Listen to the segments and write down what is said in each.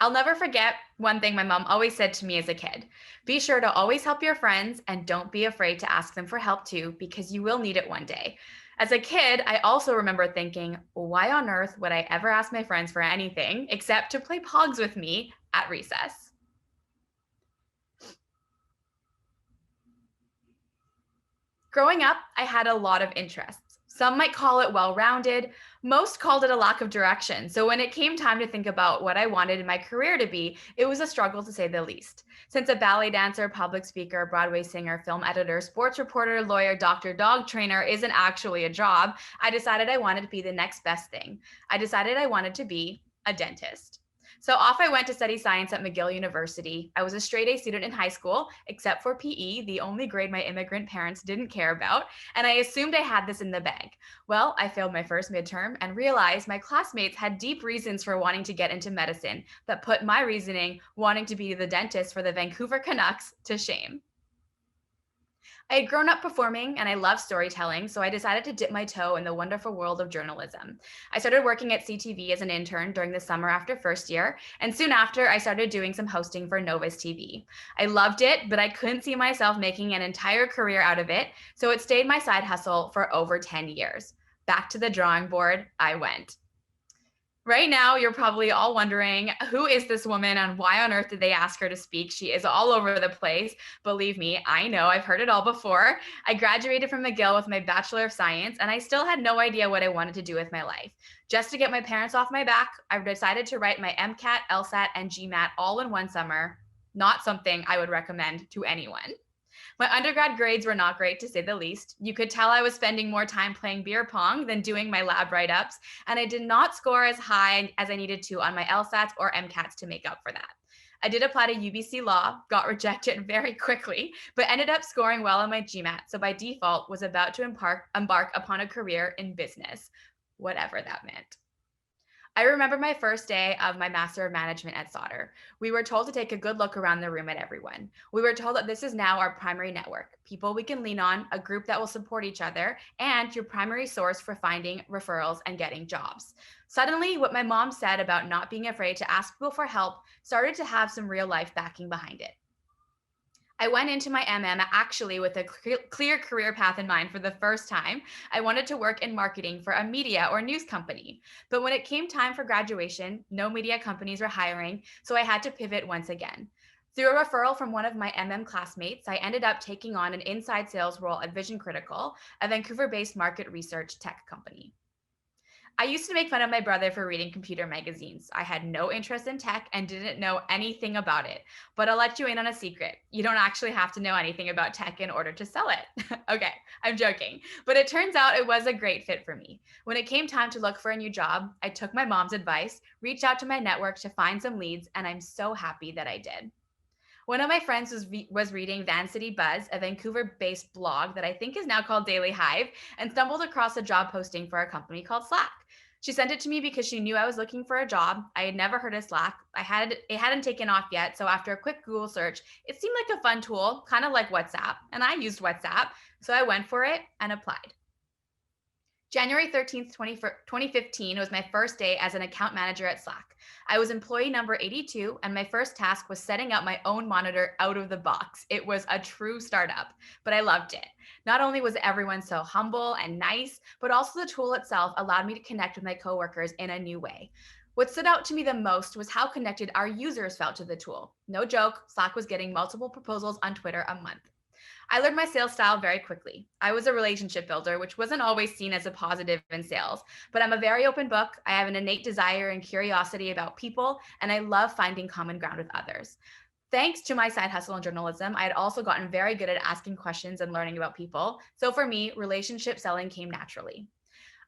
I'll never forget one thing my mom always said to me as a kid. Be sure to always help your friends and don't be afraid to ask them for help too, because you will need it one day. As a kid, I also remember thinking, why on earth would I ever ask my friends for anything except to play pogs with me at recess? Growing up, I had a lot of interests. Some might call it well rounded, most called it a lack of direction. So when it came time to think about what I wanted my career to be, it was a struggle to say the least. Since a ballet dancer, public speaker, Broadway singer, film editor, sports reporter, lawyer, doctor, dog trainer isn't actually a job, I decided I wanted to be the next best thing. I decided I wanted to be a dentist. So off I went to study science at McGill University. I was a straight A student in high school, except for PE, the only grade my immigrant parents didn't care about, and I assumed I had this in the bag. Well, I failed my first midterm and realized my classmates had deep reasons for wanting to get into medicine that put my reasoning, wanting to be the dentist for the Vancouver Canucks, to shame. I had grown up performing and I loved storytelling, so I decided to dip my toe in the wonderful world of journalism. I started working at CTV as an intern during the summer after first year, and soon after, I started doing some hosting for Novus TV. I loved it, but I couldn't see myself making an entire career out of it, so it stayed my side hustle for over 10 years. Back to the drawing board I went. Right now, you're probably all wondering, who is this woman and why on earth did they ask her to speak? She is all over the place. Believe me, I know, I've heard it all before. I graduated from McGill with my Bachelor of Science, and I still had no idea what I wanted to do with my life. Just to get my parents off my back, I decided to write my MCAT, LSAT, and GMAT all in one summer. Not something I would recommend to anyone. My undergrad grades were not great, to say the least. You could tell I was spending more time playing beer pong than doing my lab write ups, and I did not score as high as I needed to on my LSATs or MCATs to make up for that. I did apply to UBC Law, got rejected very quickly, but ended up scoring well on my GMAT, so by default was about to embark upon a career in business, whatever that meant. I remember my first day of my Master of Management at Sauder. We were told to take a good look around the room at everyone. We were told that this is now our primary network, people we can lean on, a group that will support each other, and your primary source for finding referrals and getting jobs. Suddenly, what my mom said about not being afraid to ask people for help started to have some real life backing behind it. I went into my actually with a clear career path in mind for the first time. I wanted to work in marketing for a media or news company. But when it came time for graduation, no media companies were hiring, so I had to pivot once again. Through a referral from one of my classmates, I ended up taking on an inside sales role at Vision Critical, a Vancouver based market research tech company. I used to make fun of my brother for reading computer magazines. I had no interest in tech and didn't know anything about it. But I'll let you in on a secret. You don't actually have to know anything about tech in order to sell it. Okay, I'm joking. But it turns out it was a great fit for me. When it came time to look for a new job, I took my mom's advice, reached out to my network to find some leads, and I'm so happy that I did. One of my friends was reading Vancity Buzz, a Vancouver based blog that I think is now called Daily Hive, and stumbled across a job posting for a company called Slack. She sent it to me because she knew I was looking for a job. I had never heard of Slack. It hadn't taken off yet, so after a quick Google search, it seemed like a fun tool, kind of like WhatsApp, and I used WhatsApp, so I went for it and applied. January 13th, 2015 was my first day as an account manager at Slack. I was employee number 82, and my first task was setting up my own monitor out of the box. It was a true startup, but I loved it. Not only was everyone so humble and nice, but also the tool itself allowed me to connect with my coworkers in a new way. What stood out to me the most was how connected our users felt to the tool. No joke, Slack was getting multiple proposals on Twitter a month. I learned my sales style very quickly. I was a relationship builder, which wasn't always seen as a positive in sales, but I'm a very open book. I have an innate desire and curiosity about people, and I love finding common ground with others. Thanks to my side hustle in journalism, I had also gotten very good at asking questions and learning about people. So for me, relationship selling came naturally.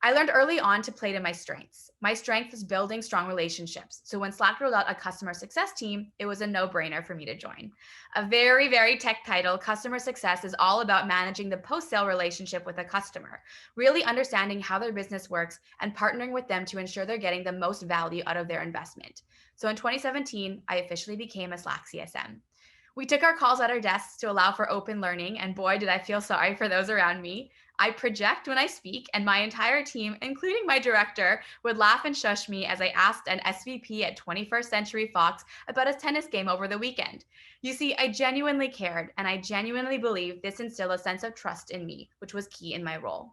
I learned early on to play to my strengths. My strength was building strong relationships. So when Slack rolled out a customer success team, it was a no-brainer for me to join. A very, very tech title, customer success is all about managing the post-sale relationship with a customer, really understanding how their business works and partnering with them to ensure they're getting the most value out of their investment. So in 2017, I officially became a Slack CSM. We took our calls at our desks to allow for open learning, and boy, did I feel sorry for those around me. I project when I speak, and my entire team, including my director, would laugh and shush me as I asked an SVP at 21st Century Fox about a tennis game over the weekend. You see, I genuinely cared, and I genuinely believed this instilled a sense of trust in me, which was key in my role.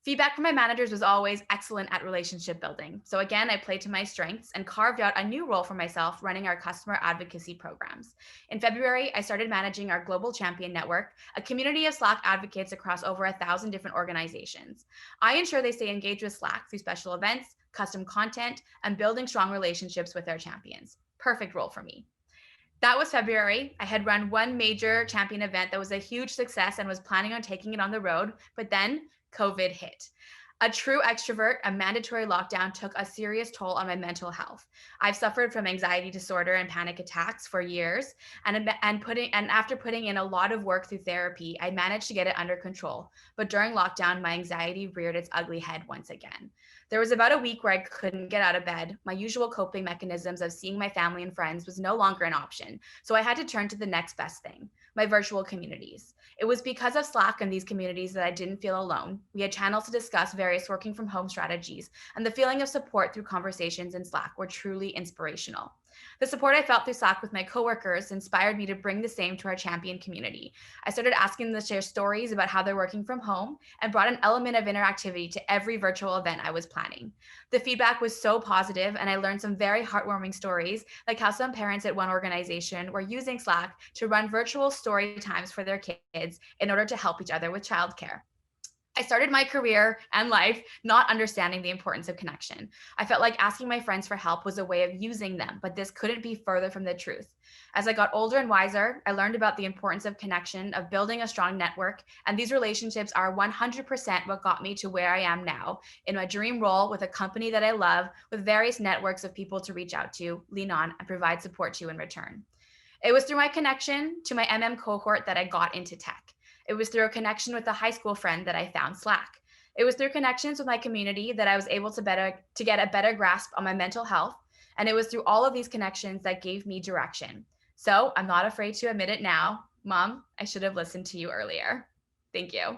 Feedback from my managers was always excellent at relationship building. So again, I played to my strengths and carved out a new role for myself running our customer advocacy programs. In February, I started managing our Global Champion Network, a community of Slack advocates across over 1,000 different organizations. I ensure they stay engaged with Slack through special events, custom content, and building strong relationships with their champions. Perfect role for me. That was February. I had run one major champion event that was a huge success and was planning on taking it on the road, but then COVID hit. A true extrovert, a mandatory lockdown took a serious toll on my mental health. I've suffered from anxiety disorder and panic attacks for years, and after putting in a lot of work through therapy, I managed to get it under control. But during lockdown, my anxiety reared its ugly head once again. There was about a week where I couldn't get out of bed. My usual coping mechanisms of seeing my family and friends was no longer an option. So I had to turn to the next best thing, my virtual communities. It was because of Slack and these communities that I didn't feel alone. We had channels to discuss various working from home strategies, and the feeling of support through conversations in Slack were truly inspirational. The support I felt through Slack with my coworkers inspired me to bring the same to our champion community. I started asking them to share stories about how they're working from home and brought an element of interactivity to every virtual event I was planning. The feedback was so positive, and I learned some very heartwarming stories, like how some parents at one organization were using Slack to run virtual story times for their kids in order to help each other with childcare. I started my career and life not understanding the importance of connection. I felt like asking my friends for help was a way of using them, but this couldn't be further from the truth. As I got older and wiser, I learned about the importance of connection, of building a strong network, and these relationships are 100% what got me to where I am now, in my dream role with a company that I love, with various networks of people to reach out to, lean on, and provide support to in return. It was through my connection to my cohort that I got into tech. It was through a connection with a high school friend that I found Slack. It was through connections with my community that I was able to get a better grasp on my mental health. And it was through all of these connections that gave me direction. So I'm not afraid to admit it now. Mom, I should have listened to you earlier. Thank you.